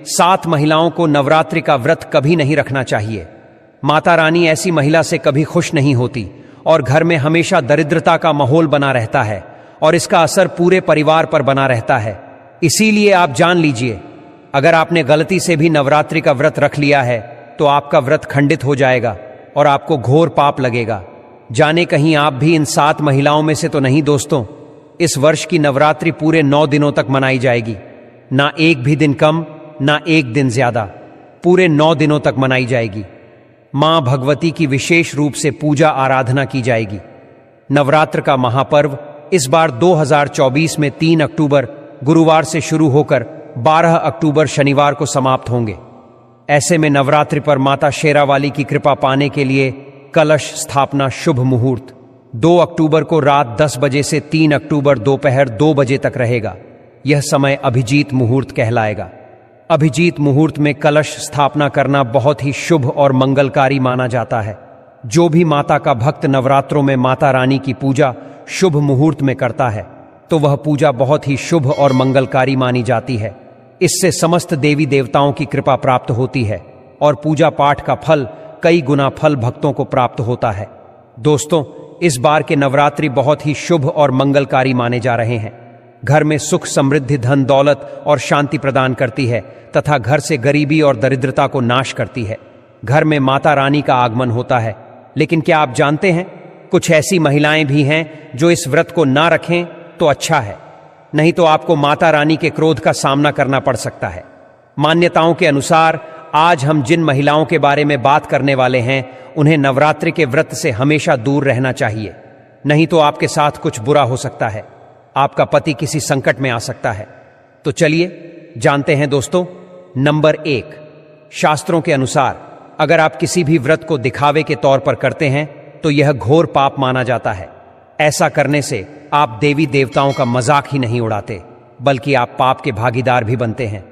7 महिलाओं को नवरात्रि का व्रत कभी नहीं रखना चाहिए। माता रानी ऐसी महिला से कभी खुश नहीं होती और घर में हमेशा दरिद्रता का माहौल बना रहता है और इसका असर पूरे परिवार पर बना रहता है। इसीलिए आप जान लीजिए, अगर आपने गलती से भी नवरात्रि का व्रत रख लिया है तो आपका व्रत खंडित हो जाएगा और आपको घोर पाप लगेगा। जाने कहीं आप भी इन 7 महिलाओं में से तो नहीं दोस्तों। इस वर्ष की नवरात्रि पूरे 9 दिनों तक मनाई जाएगी, ना एक भी दिन कम ना एक दिन ज्यादा, पूरे 9 दिनों तक मनाई जाएगी। मां भगवती की विशेष रूप से पूजा आराधना की जाएगी। नवरात्र का महापर्व इस बार 2024 में 3 अक्टूबर गुरुवार से शुरू होकर 12 अक्टूबर शनिवार को समाप्त होंगे। ऐसे में नवरात्रि पर माता शेरावाली की कृपा पाने के लिए कलश स्थापना शुभ मुहूर्त 2 अक्टूबर को रात 10 बजे से 3 अक्टूबर दोपहर 2 बजे तक रहेगा। यह समय अभिजीत मुहूर्त कहलाएगा। अभिजीत मुहूर्त में कलश स्थापना करना बहुत ही शुभ और मंगलकारी माना जाता है। जो भी माता का भक्त नवरात्रों में माता रानी की पूजा शुभ मुहूर्त में करता है तो वह पूजा बहुत ही शुभ और मंगलकारी मानी जाती है। इससे समस्त देवी देवताओं की कृपा प्राप्त होती है और पूजा पाठ का फल कई गुना फल भक्तों को प्राप्त होता है। दोस्तों, इस बार के नवरात्रि बहुत ही शुभ और मंगलकारी माने जा रहे हैं। घर में सुख समृद्धि धन दौलत और शांति प्रदान करती है तथा घर से गरीबी और दरिद्रता को नाश करती है। घर में माता रानी का आगमन होता है। लेकिन क्या आप जानते हैं, कुछ ऐसी महिलाएं भी हैं जो इस व्रत को ना रखें तो अच्छा है, नहीं तो आपको माता रानी के क्रोध का सामना करना पड़ सकता है। मान्यताओं के अनुसार आज हम जिन महिलाओं के बारे में बात करने वाले हैं उन्हें नवरात्रि के व्रत से हमेशा दूर रहना चाहिए, नहीं तो आपके साथ कुछ बुरा हो सकता है। आपका पति किसी संकट में आ सकता है। तो चलिए जानते हैं दोस्तों। नंबर 1, शास्त्रों के अनुसार अगर आप किसी भी व्रत को दिखावे के तौर पर करते हैं तो यह घोर पाप माना जाता है। ऐसा करने से आप देवी देवताओं का मजाक ही नहीं उड़ाते, बल्कि आप पाप के भागीदार भी बनते हैं।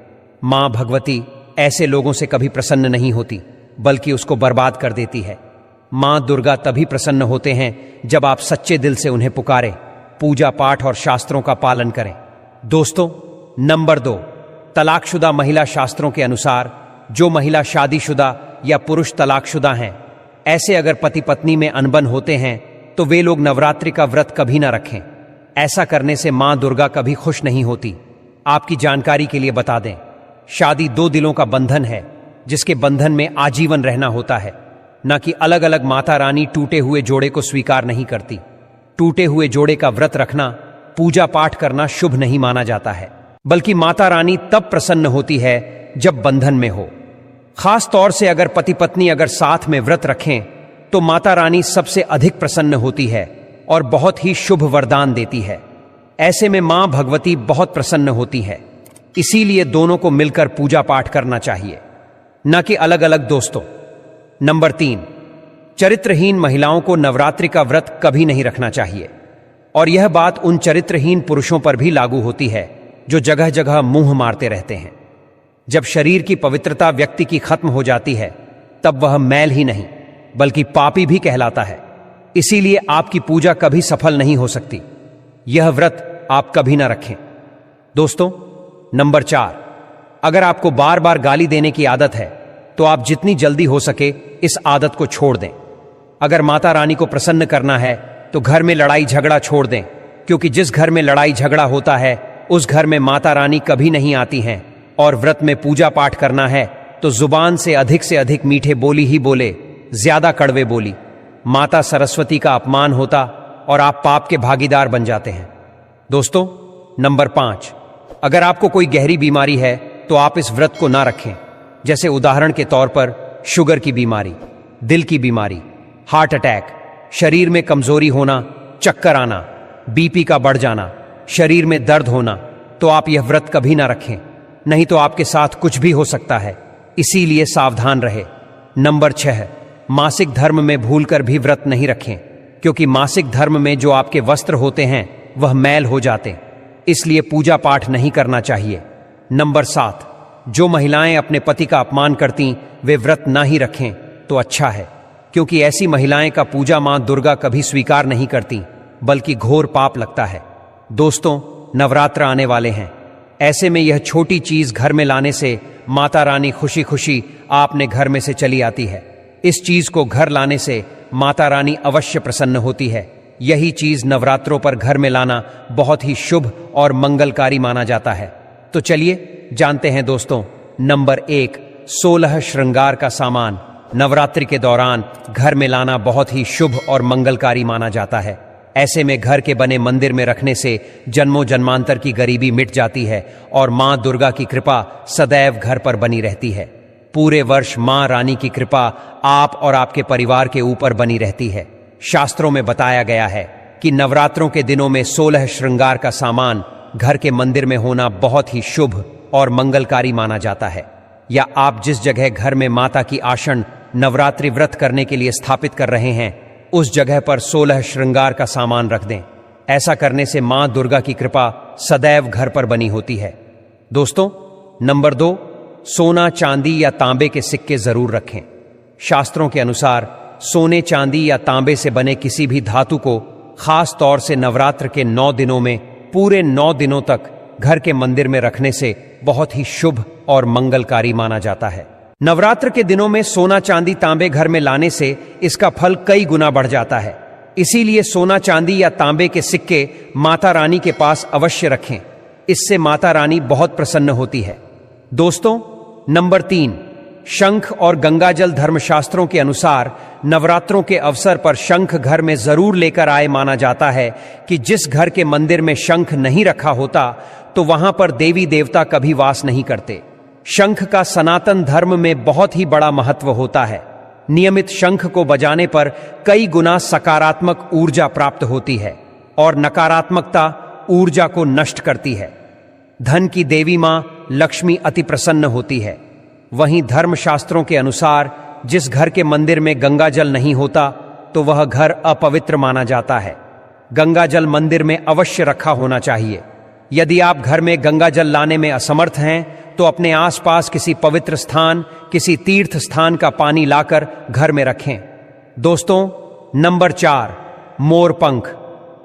मां भगवती ऐसे लोगों से कभी प्रसन्न नहीं होती, बल्कि उसको बर्बाद कर देती है। मां दुर्गा तभी प्रसन्न होते हैं जब आप सच्चे दिल से उन्हें पुकारें, पूजा पाठ और शास्त्रों का पालन करें। दोस्तों, नंबर 2, तलाकशुदा महिला। शास्त्रों के अनुसार जो महिला शादीशुदा या पुरुष तलाकशुदा हैं, ऐसे अगर पति पत्नी में अनबन होते हैं तो वे लोग नवरात्रि का व्रत कभी ना रखें। ऐसा करने से मां दुर्गा कभी खुश नहीं होती। आपकी जानकारी के लिए बता दें, शादी 2 दिलों का बंधन है जिसके बंधन में आजीवन रहना होता है, न कि अलग अलग। माता रानी टूटे हुए जोड़े को स्वीकार नहीं करती। टूटे हुए जोड़े का व्रत रखना, पूजा पाठ करना शुभ नहीं माना जाता है, बल्कि माता रानी तब प्रसन्न होती है जब बंधन में हो। खास तौर से अगर पति पत्नी अगर साथ में व्रत रखें तो माता रानी सबसे अधिक प्रसन्न होती है और बहुत ही शुभ वरदान देती है। ऐसे में मां भगवती बहुत प्रसन्न होती है। इसीलिए दोनों को मिलकर पूजा पाठ करना चाहिए, न कि अलग अलग। दोस्तों, नंबर 3, चरित्रहीन महिलाओं को नवरात्रि का व्रत कभी नहीं रखना चाहिए। और यह बात उन चरित्रहीन पुरुषों पर भी लागू होती है जो जगह जगह मुंह मारते रहते हैं। जब शरीर की पवित्रता व्यक्ति की खत्म हो जाती है तब वह मैल ही नहीं बल्कि पापी भी कहलाता है। इसीलिए आपकी पूजा कभी सफल नहीं हो सकती। यह व्रत आप कभी ना रखें। दोस्तों, नंबर 4, अगर आपको बार बार गाली देने की आदत है तो आप जितनी जल्दी हो सके इस आदत को छोड़ दें। अगर माता रानी को प्रसन्न करना है तो घर में लड़ाई झगड़ा छोड़ दें, क्योंकि जिस घर में लड़ाई झगड़ा होता है उस घर में माता रानी कभी नहीं आती हैं। और व्रत में पूजा पाठ करना है तो जुबान से अधिक मीठे बोली ही बोले, ज्यादा कड़वे बोली। माता सरस्वती का अपमान होता और आप पाप के भागीदार बन जाते हैं। दोस्तों, नंबर 5, अगर आपको कोई गहरी बीमारी है तो आप इस व्रत को ना रखें। जैसे उदाहरण के तौर पर शुगर की बीमारी, दिल की बीमारी, हार्ट अटैक, शरीर में कमजोरी होना, चक्कर आना, बीपी का बढ़ जाना, शरीर में दर्द होना, तो आप यह व्रत कभी ना रखें, नहीं तो आपके साथ कुछ भी हो सकता है। इसीलिए सावधान रहे। नंबर 6, मासिक धर्म में भूलकर भी व्रत नहीं रखें, क्योंकि मासिक धर्म में जो आपके वस्त्र होते हैं वह मैल हो जाते, इसलिए पूजा पाठ नहीं करना चाहिए। नंबर 7, जो महिलाएं अपने पति का अपमान करती वे व्रत ना ही रखें तो अच्छा है, क्योंकि ऐसी महिलाएं का पूजा मां दुर्गा कभी स्वीकार नहीं करती, बल्कि घोर पाप लगता है। दोस्तों, नवरात्र आने वाले हैं। ऐसे में यह छोटी चीज घर में लाने से माता रानी खुशी खुशी आपने घर में से चली आती है। इस चीज को घर लाने से माता रानी अवश्य प्रसन्न होती है। यही चीज नवरात्रों पर घर में लाना बहुत ही शुभ और मंगलकारी माना जाता है। तो चलिए जानते हैं दोस्तों, नंबर 1, 16 श्रृंगार का सामान नवरात्रि के दौरान घर में लाना बहुत ही शुभ और मंगलकारी माना जाता है। ऐसे में घर के बने मंदिर में रखने से जन्मों जन्मांतर की गरीबी मिट जाती है और मां दुर्गा की कृपा सदैव घर पर बनी रहती है। पूरे वर्ष मां रानी की कृपा आप और आपके परिवार के ऊपर बनी रहती है। शास्त्रों में बताया गया है कि नवरात्रों के दिनों में 16 श्रृंगार का सामान घर के मंदिर में होना बहुत ही शुभ और मंगलकारी माना जाता है। या आप जिस जगह घर में माता की आसन नवरात्रि व्रत करने के लिए स्थापित कर रहे हैं, उस जगह पर 16 श्रृंगार का सामान रख दें। ऐसा करने से मां दुर्गा की कृपा सदैव घर पर बनी होती है। दोस्तों, नंबर 2, सोना, चांदी या तांबे के सिक्के जरूर रखें। शास्त्रों के अनुसार सोने, चांदी या तांबे से बने किसी भी धातु को खास तौर से नवरात्र के 9 दिनों में पूरे 9 दिनों तक घर के मंदिर में रखने से बहुत ही शुभ और मंगलकारी माना जाता है। नवरात्र के दिनों में सोना, चांदी, तांबे घर में लाने से इसका फल कई गुना बढ़ जाता है। इसीलिए सोना, चांदी या तांबे के सिक्के माता रानी के पास अवश्य रखें। इससे माता रानी बहुत प्रसन्न होती है। दोस्तों, नंबर 3, शंख और गंगाजल। धर्मशास्त्रों के अनुसार नवरात्रों के अवसर पर शंख घर में जरूर लेकर आए। माना जाता है कि जिस घर के मंदिर में शंख नहीं रखा होता तो वहां पर देवी देवता कभी वास नहीं करते। शंख का सनातन धर्म में बहुत ही बड़ा महत्व होता है। नियमित शंख को बजाने पर कई गुना सकारात्मक ऊर्जा प्राप्त होती है और नकारात्मकता ऊर्जा को नष्ट करती है। धन की देवी मां लक्ष्मी अति प्रसन्न होती है। वहीं धर्मशास्त्रों के अनुसार जिस घर के मंदिर में गंगाजल नहीं होता तो वह घर अपवित्र माना जाता है। गंगाजल मंदिर में अवश्य रखा होना चाहिए। यदि आप घर में गंगाजल लाने में असमर्थ हैं तो अपने आसपास किसी पवित्र स्थान, किसी तीर्थ स्थान का पानी लाकर घर में रखें। दोस्तों, नंबर 4, मोरपंख।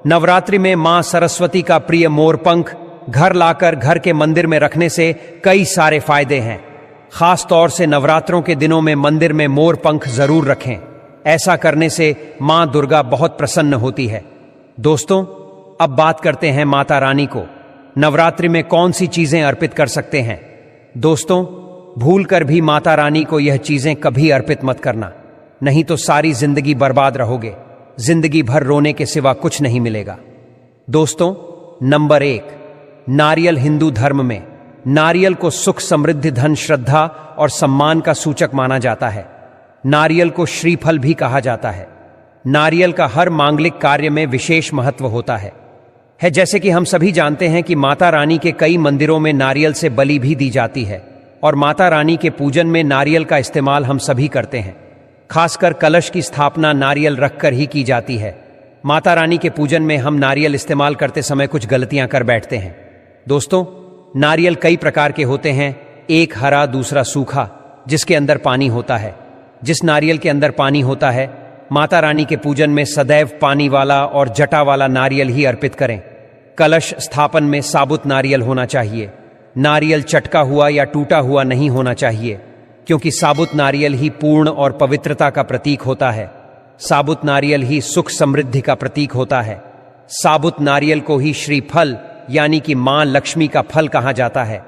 नवरात्रि में मां सरस्वती का प्रिय मोरपंख घर लाकर घर के मंदिर में रखने से कई सारे फायदे हैं। खास तौर से नवरात्रों के दिनों में मंदिर में मोरपंख जरूर रखें। ऐसा करने से मां दुर्गा बहुत प्रसन्न होती है। दोस्तों, अब बात करते हैं माता रानी को नवरात्रि में कौन सी चीजें अर्पित कर सकते हैं। दोस्तों, भूलकर भी माता रानी को यह चीजें कभी अर्पित मत करना, नहीं तो सारी जिंदगी बर्बाद रहोगे। जिंदगी भर रोने के सिवा कुछ नहीं मिलेगा। दोस्तों, नंबर 1, नारियल। हिंदू धर्म में नारियल को सुख, समृद्धि, धन, श्रद्धा और सम्मान का सूचक माना जाता है। नारियल को श्रीफल भी कहा जाता है। नारियल का हर मांगलिक कार्य में विशेष महत्व होता है। जैसे कि हम सभी जानते हैं कि माता रानी के कई मंदिरों में नारियल से बलि भी दी जाती है और माता रानी के पूजन में नारियल का इस्तेमाल हम सभी करते हैं। खासकर कलश की स्थापना नारियल रखकर ही की जाती है। माता रानी के पूजन में हम नारियल इस्तेमाल करते समय कुछ गलतियां कर बैठते हैं। दोस्तों, नारियल कई प्रकार के होते हैं। एक हरा, दूसरा सूखा, जिसके अंदर पानी होता है। जिस नारियल के अंदर पानी होता है, माता रानी के पूजन में सदैव पानी वाला और जटा वाला नारियल ही अर्पित करें। कलश स्थापन में साबुत नारियल होना चाहिए। नारियल चटका हुआ या टूटा हुआ नहीं होना चाहिए, क्योंकि साबुत नारियल ही पूर्ण और पवित्रता का प्रतीक होता है। साबुत नारियल ही सुख, समृद्धि का प्रतीक होता है। साबुत नारियल को ही श्रीफल यानी कि मां लक्ष्मी का फल कहा जाता है।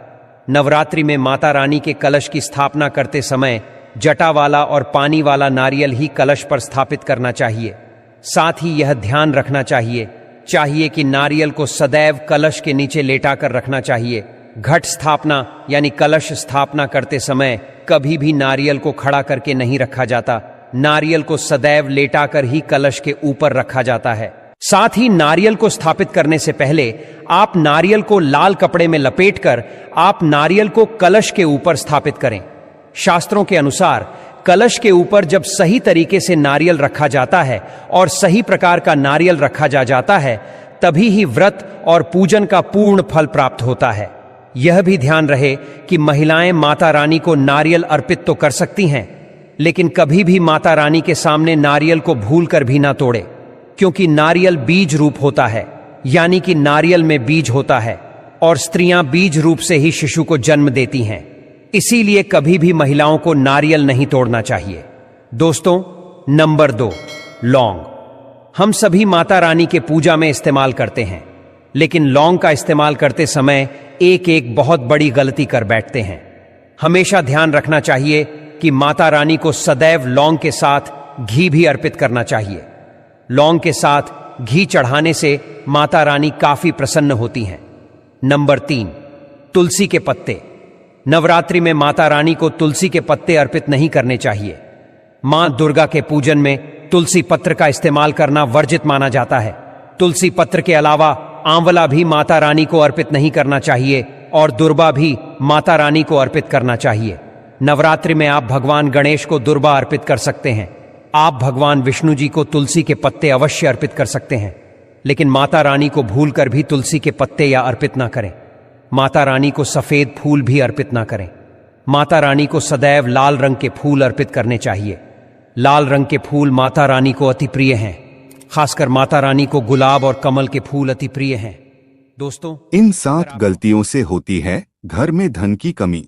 नवरात्रि में माता रानी के कलश की स्थापना करते समय जटा वाला और पानी वाला नारियल ही कलश पर स्थापित करना चाहिए। साथ ही यह ध्यान रखना चाहिए कि नारियल को सदैव कलश के नीचे लेटाकर रखना चाहिए। घट स्थापना यानी कलश स्थापना करते समय कभी भी नारियल को खड़ा करके नहीं रखा जाता। नारियल को सदैव लेटाकर ही कलश के ऊपर रखा जाता है। साथ ही नारियल को स्थापित करने से पहले आप नारियल को लाल कपड़े में लपेटकर आप नारियल को कलश के ऊपर स्थापित करें। शास्त्रों के अनुसार कलश के ऊपर जब सही तरीके से नारियल रखा जाता है और सही प्रकार का नारियल रखा जाता है, तभी ही व्रत और पूजन का पूर्ण फल प्राप्त होता है। यह भी ध्यान रहे कि महिलाएं माता रानी को नारियल अर्पित तो कर सकती हैं, लेकिन कभी भी माता रानी के सामने नारियल को भूलकर भी ना तोड़े, क्योंकि नारियल बीज रूप होता है, यानी कि नारियल में बीज होता है और स्त्रियां बीज रूप से ही शिशु को जन्म देती हैं। इसीलिए कभी भी महिलाओं को नारियल नहीं तोड़ना चाहिए। दोस्तों, नंबर 2, लौंग। हम सभी माता रानी के पूजा में इस्तेमाल करते हैं, लेकिन लौंग का इस्तेमाल करते समय एक एक बहुत बड़ी गलती कर बैठते हैं। हमेशा ध्यान रखना चाहिए कि माता रानी को सदैव लौंग के साथ घी भी अर्पित करना चाहिए। लौंग के साथ घी चढ़ाने से माता रानी काफी प्रसन्न होती हैं। नंबर 3, तुलसी के पत्ते। नवरात्रि में माता रानी को तुलसी के पत्ते अर्पित नहीं करने चाहिए। मां दुर्गा के पूजन में तुलसी पत्र का इस्तेमाल करना वर्जित माना जाता है। तुलसी पत्र के अलावा आंवला भी माता रानी को अर्पित नहीं करना चाहिए और दुर्बा भी माता रानी को अर्पित करना चाहिए। नवरात्रि में आप भगवान गणेश को दुर्बा अर्पित कर सकते हैं। आप भगवान विष्णु जी को तुलसी के पत्ते अवश्य अर्पित कर सकते हैं, लेकिन माता रानी को भूलकर भी तुलसी के पत्ते या अर्पित ना करें। माता रानी को सफेद फूल भी अर्पित ना करें। माता रानी को सदैव लाल रंग के फूल अर्पित करने चाहिए। लाल रंग के फूल माता रानी को अति प्रिय हैं। खासकर माता रानी को गुलाब और कमल के फूल अति प्रिय हैं। दोस्तों, इन 7 गलतियों से होती है घर में धन की कमी।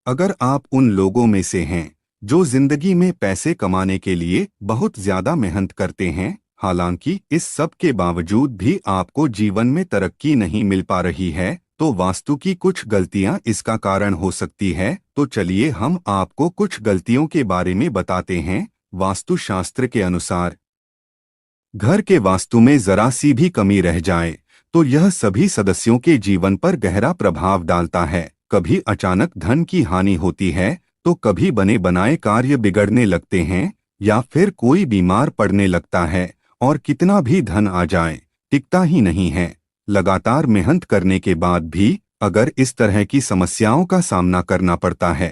अगर आप उन लोगों में से हैं जो जिंदगी में पैसे कमाने के लिए बहुत ज्यादा मेहनत करते हैं, हालांकि इस सब के बावजूद भी आपको जीवन में तरक्की नहीं मिल पा रही है, तो वास्तु की कुछ गलतियां इसका कारण हो सकती है। तो चलिए हम आपको कुछ गलतियों के बारे में बताते हैं। वास्तु शास्त्र के अनुसार घर के वास्तु में जरा सी भी कमी रह जाए तो यह सभी सदस्यों के जीवन पर गहरा प्रभाव डालता है। कभी अचानक धन की हानि होती है, तो कभी बने बनाए कार्य बिगड़ने लगते हैं, या फिर कोई बीमार पड़ने लगता है और कितना भी धन आ जाए टिकता ही नहीं है। लगातार मेहनत करने के बाद भी अगर इस तरह की समस्याओं का सामना करना पड़ता है।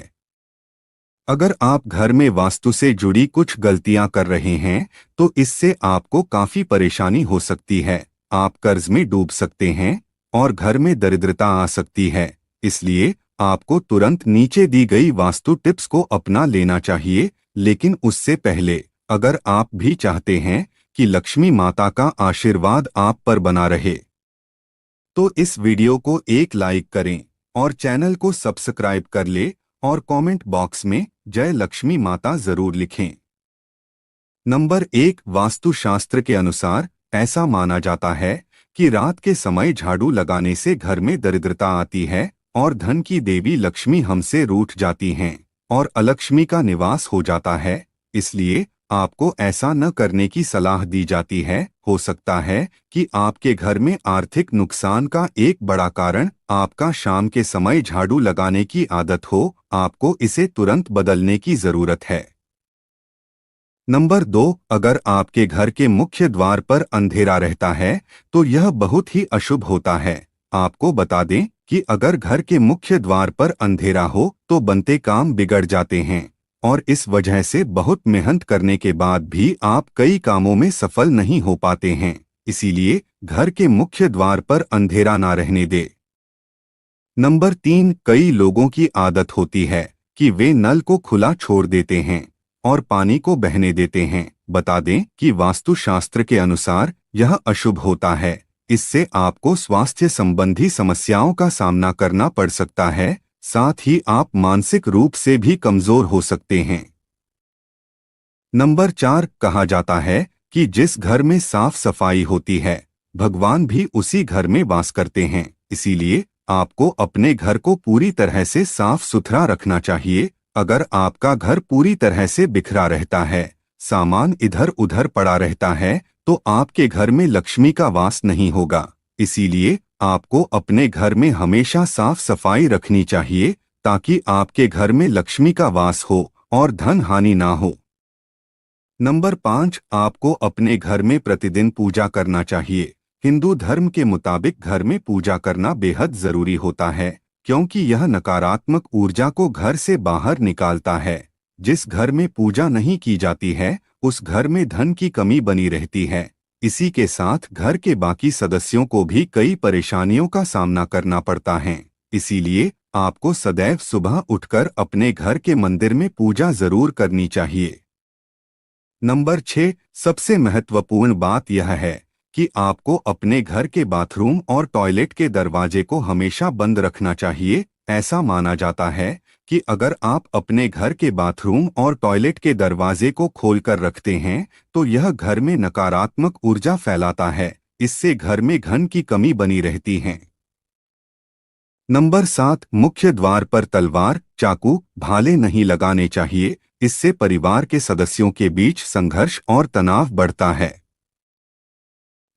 अगर आप घर में वास्तु से जुड़ी कुछ गलतियां कर रहे हैं, तो इससे आपको काफी परेशानी हो सकती है। आप कर्ज में डूब सकते हैं और घर में दरिद्रता आ सकती है। इसलिए आपको तुरंत नीचे दी गई वास्तु टिप्स को अपना लेना चाहिए। लेकिन उससे पहले, अगर आप भी चाहते हैं कि लक्ष्मी माता का आशीर्वाद आप पर बना रहे, तो इस वीडियो को एक लाइक करें और चैनल को सब्सक्राइब कर ले और कमेंट बॉक्स में जय लक्ष्मी माता जरूर लिखें। नंबर 1, वास्तुशास्त्र के अनुसार ऐसा माना जाता है कि रात के समय झाड़ू लगाने से घर में दरिद्रता आती है और धन की देवी लक्ष्मी हमसे रूठ जाती हैं और अलक्ष्मी का निवास हो जाता है। इसलिए आपको ऐसा न करने की सलाह दी जाती है। हो सकता है कि आपके घर में आर्थिक नुकसान का एक बड़ा कारण आपका शाम के समय झाड़ू लगाने की आदत हो। आपको इसे तुरंत बदलने की जरूरत है। नंबर 2, अगर आपके घर के मुख्य द्वार पर अंधेरा रहता है तो यह बहुत ही अशुभ होता है। आपको बता दें कि अगर घर के मुख्य द्वार पर अंधेरा हो तो बनते काम बिगड़ जाते हैं और इस वजह से बहुत मेहनत करने के बाद भी आप कई कामों में सफल नहीं हो पाते हैं। इसीलिए घर के मुख्य द्वार पर अंधेरा ना रहने दे। नंबर 3, कई लोगों की आदत होती है कि वे नल को खुला छोड़ देते हैं और पानी को बहने देते हैं। बता दें कि वास्तुशास्त्र के अनुसार यह अशुभ होता है। इससे आपको स्वास्थ्य संबंधी समस्याओं का सामना करना पड़ सकता है, साथ ही आप मानसिक रूप से भी कमजोर हो सकते हैं। नंबर 4, कहा जाता है कि जिस घर में साफ सफाई होती है, भगवान भी उसी घर में वास करते हैं। इसीलिए आपको अपने घर को पूरी तरह से साफ सुथरा रखना चाहिए। अगर आपका घर पूरी तरह से बिखरा रहता है, सामान इधर उधर पड़ा रहता है, तो आपके घर में लक्ष्मी का वास नहीं होगा। इसीलिए आपको अपने घर में हमेशा साफ सफाई रखनी चाहिए ताकि आपके घर में लक्ष्मी का वास हो और धन हानि ना हो। नंबर 5, आपको अपने घर में प्रतिदिन पूजा करना चाहिए। हिंदू धर्म के मुताबिक घर में पूजा करना बेहद जरूरी होता है, क्योंकि यह नकारात्मक ऊर्जा को घर से बाहर निकालता है। जिस घर में पूजा नहीं की जाती है, उस घर में धन की कमी बनी रहती है। इसी के साथ घर के बाकी सदस्यों को भी कई परेशानियों का सामना करना पड़ता है। इसीलिए आपको सदैव सुबह उठकर अपने घर के मंदिर में पूजा जरूर करनी चाहिए। नंबर 6, सबसे महत्वपूर्ण बात यह है कि आपको अपने घर के बाथरूम और टॉयलेट के दरवाजे को हमेशा बंद रखना चाहिए। ऐसा माना जाता है कि अगर आप अपने घर के बाथरूम और टॉयलेट के दरवाजे को खोलकर रखते हैं तो यह घर में नकारात्मक ऊर्जा फैलाता है। इससे घर में धन की कमी बनी रहती है। नंबर 7, मुख्य द्वार पर तलवार, चाकू, भाले नहीं लगाने चाहिए। इससे परिवार के सदस्यों के बीच संघर्ष और तनाव बढ़ता है।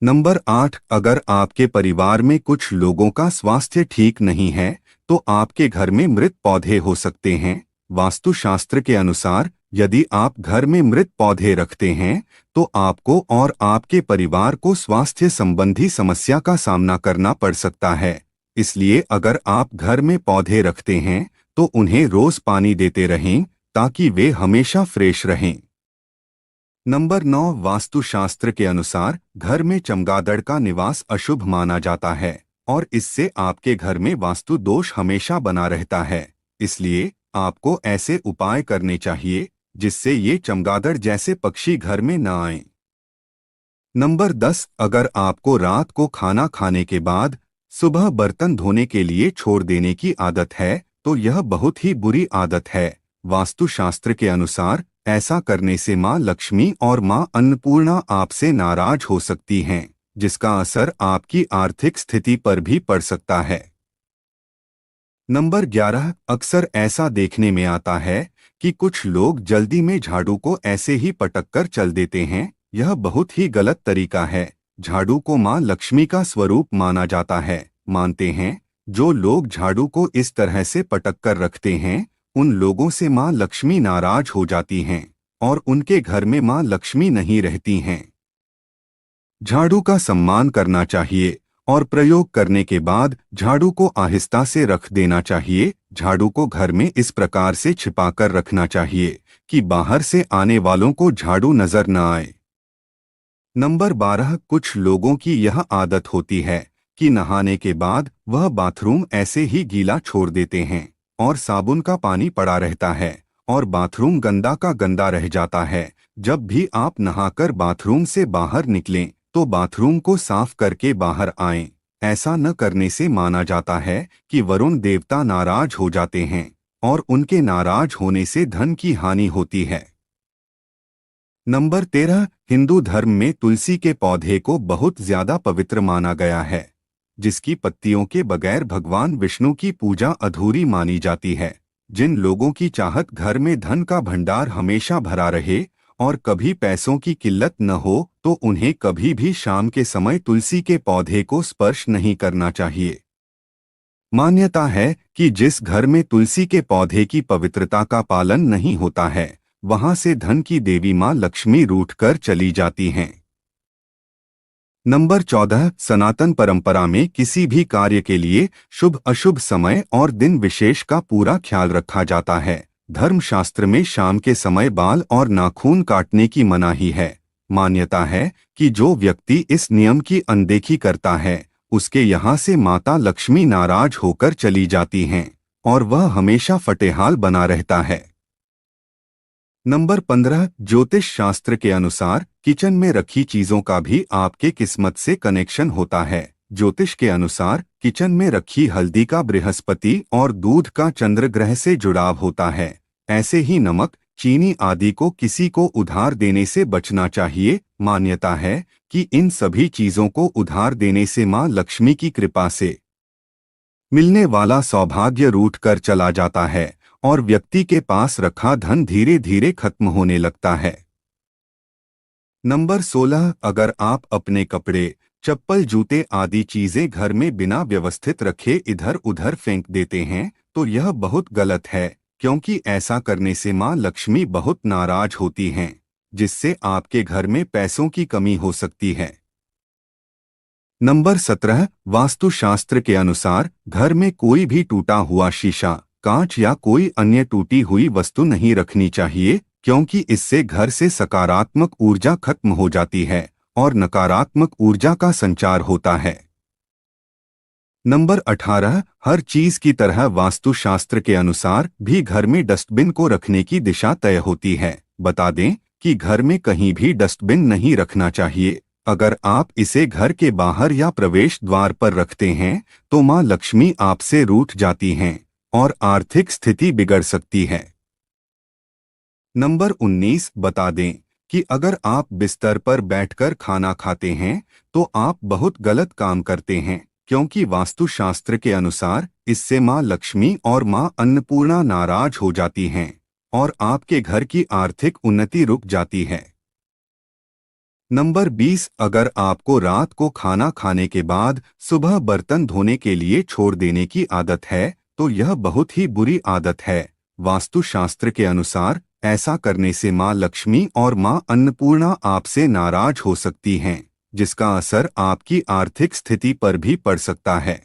नंबर 8, अगर आपके परिवार में कुछ लोगों का स्वास्थ्य ठीक नहीं है तो आपके घर में मृत पौधे हो सकते हैं। वास्तुशास्त्र के अनुसार यदि आप घर में मृत पौधे रखते हैं तो आपको और आपके परिवार को स्वास्थ्य संबंधी समस्या का सामना करना पड़ सकता है। इसलिए अगर आप घर में पौधे रखते हैं तो उन्हें रोज पानी देते रहें ताकि वे हमेशा फ्रेश रहें। नंबर 9, वास्तुशास्त्र के अनुसार घर में चमगादड़ का निवास अशुभ माना जाता है और इससे आपके घर में वास्तु दोष हमेशा बना रहता है। इसलिए आपको ऐसे उपाय करने चाहिए जिससे ये चमगादड़ जैसे पक्षी घर में न आएं। नंबर 10, अगर आपको रात को खाना खाने के बाद सुबह बर्तन धोने के लिए छोड़ देने की आदत है तो यह बहुत ही बुरी आदत है। वास्तुशास्त्र के अनुसार ऐसा करने से माँ लक्ष्मी और माँ अन्नपूर्णा आपसे नाराज हो सकती हैं, जिसका असर आपकी आर्थिक स्थिति पर भी पड़ सकता है। नंबर 11, अक्सर ऐसा देखने में आता है कि कुछ लोग जल्दी में झाड़ू को ऐसे ही पटक कर चल देते हैं। यह बहुत ही गलत तरीका है। झाड़ू को माँ लक्ष्मी का स्वरूप माना जाता है। मानते हैं जो लोग झाड़ू को इस तरह से पटक कर रखते हैं उन लोगों से माँ लक्ष्मी नाराज हो जाती हैं और उनके घर में माँ लक्ष्मी नहीं रहती हैं। झाड़ू का सम्मान करना चाहिए और प्रयोग करने के बाद झाड़ू को आहिस्ता से रख देना चाहिए। झाड़ू को घर में इस प्रकार से छिपाकर रखना चाहिए कि बाहर से आने वालों को झाड़ू नजर न आए। नंबर 12, कुछ लोगों की यह आदत होती है कि नहाने के बाद वह बाथरूम ऐसे ही गीला छोड़ देते हैं और साबुन का पानी पड़ा रहता है और बाथरूम गंदा का गंदा रह जाता है। जब भी आप नहाकर बाथरूम से बाहर निकलें तो बाथरूम को साफ करके बाहर आएं। ऐसा न करने से माना जाता है कि वरुण देवता नाराज हो जाते हैं और उनके नाराज होने से धन की हानि होती है। नंबर 13, हिंदू धर्म में तुलसी के पौधे को बहुत ज्यादा पवित्र माना गया है, जिसकी पत्तियों के बगैर भगवान विष्णु की पूजा अधूरी मानी जाती है। जिन लोगों की चाहत घर में धन का भंडार हमेशा भरा रहे और कभी पैसों की किल्लत न हो तो उन्हें कभी भी शाम के समय तुलसी के पौधे को स्पर्श नहीं करना चाहिए। मान्यता है कि जिस घर में तुलसी के पौधे की पवित्रता का पालन नहीं होता है वहां से धन की देवी मां लक्ष्मी रूठकर चली जाती हैं। नंबर 14, सनातन परंपरा में किसी भी कार्य के लिए शुभ अशुभ समय और दिन विशेष का पूरा ख्याल रखा जाता है। धर्मशास्त्र में शाम के समय बाल और नाखून काटने की मनाही है। मान्यता है कि जो व्यक्ति इस नियम की अनदेखी करता है उसके यहाँ से माता लक्ष्मी नाराज होकर चली जाती हैं और वह हमेशा फटेहाल बना रहता है। नंबर 15, ज्योतिष शास्त्र के अनुसार किचन में रखी चीजों का भी आपके किस्मत से कनेक्शन होता है। ज्योतिष के अनुसार किचन में रखी हल्दी का बृहस्पति और दूध का चंद्र ग्रह से जुड़ाव होता है। ऐसे ही नमक, चीनी आदि को किसी को उधार देने से बचना चाहिए। मान्यता है कि इन सभी चीजों को उधार देने से मां लक्ष्मी की कृपा से मिलने वाला सौभाग्य रूठ कर चला जाता है और व्यक्ति के पास रखा धन धीरे धीरे खत्म होने लगता है। नंबर 16, अगर आप अपने कपड़े, चप्पल, जूते आदि चीजें घर में बिना व्यवस्थित रखे इधर उधर फेंक देते हैं तो यह बहुत गलत है, क्योंकि ऐसा करने से मां लक्ष्मी बहुत नाराज होती हैं, जिससे आपके घर में पैसों की कमी हो सकती है। नंबर 17, वास्तुशास्त्र के अनुसार घर में कोई भी टूटा हुआ शीशा, कांच या कोई अन्य टूटी हुई वस्तु नहीं रखनी चाहिए, क्योंकि इससे घर से सकारात्मक ऊर्जा खत्म हो जाती है और नकारात्मक ऊर्जा का संचार होता है। नंबर 18, हर चीज की तरह वास्तुशास्त्र के अनुसार भी घर में डस्टबिन को रखने की दिशा तय होती है। बता दें कि घर में कहीं भी डस्टबिन नहीं रखना चाहिए। अगर आप इसे घर के बाहर या प्रवेश द्वार पर रखते हैं तो मां लक्ष्मी आपसे रूठ जाती हैं और आर्थिक स्थिति बिगड़ सकती है। नंबर 19 बता दें कि अगर आप बिस्तर पर बैठकर खाना खाते हैं तो आप बहुत गलत काम करते हैं, क्योंकि वास्तुशास्त्र के अनुसार इससे मां लक्ष्मी और मां अन्नपूर्णा नाराज हो जाती हैं और आपके घर की आर्थिक उन्नति रुक जाती है। नंबर 20 अगर आपको रात को खाना खाने के बाद सुबह बर्तन धोने के लिए छोड़ देने की आदत है तो यह बहुत ही बुरी आदत है। वास्तुशास्त्र के अनुसार ऐसा करने से मां लक्ष्मी और मां अन्नपूर्णा आपसे नाराज हो सकती हैं, जिसका असर आपकी आर्थिक स्थिति पर भी पड़ सकता है।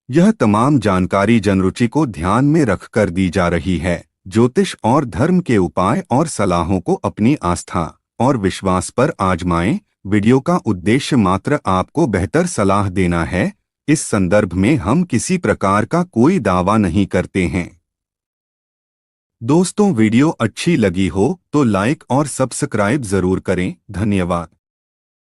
यह तमाम जानकारी जनरुचि को ध्यान में रखकर दी जा रही है। ज्योतिष और धर्म के उपाय और सलाहों को अपनी आस्था और विश्वास पर आजमाएं। वीडियो का उद्देश्य मात्र आपको बेहतर सलाह देना है। इस संदर्भ में हम किसी प्रकार का कोई दावा नहीं करते हैं। दोस्तों, वीडियो अच्छी लगी हो तो लाइक और सब्सक्राइब जरूर करें। धन्यवाद।